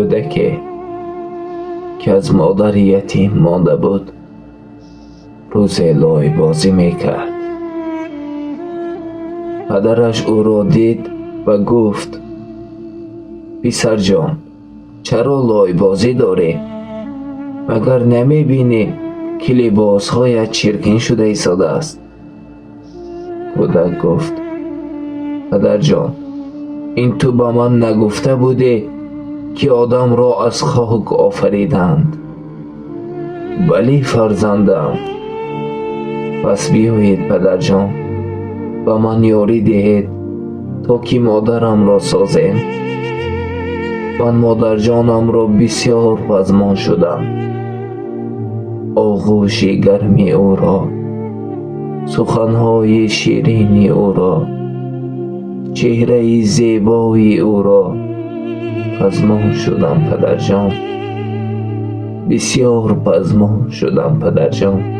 کودکی که از مادر یتیم مانده بود روز لای بازی میکرد. پدرش او را دید و گفت پسر جان، چرا لای بازی داری؟ مگر نمی بینی که لباس های چرکین شده ایستاده است؟ کودک گفت پدر جان، این تو به من نگفته بودی که آدم را از خاک آفریدند؟ بلی فرزندم. پس بیایید پدر جان، به من یاری دهید تا که مادرم را سازیم. من مادر جانم را بسیار پزمان شدم. آغوش گرمی او را، سخنهای شیرین او را، چهره زیبای او را پزمان شدم پدر جان. بسیار پزمان شدم پدر جان.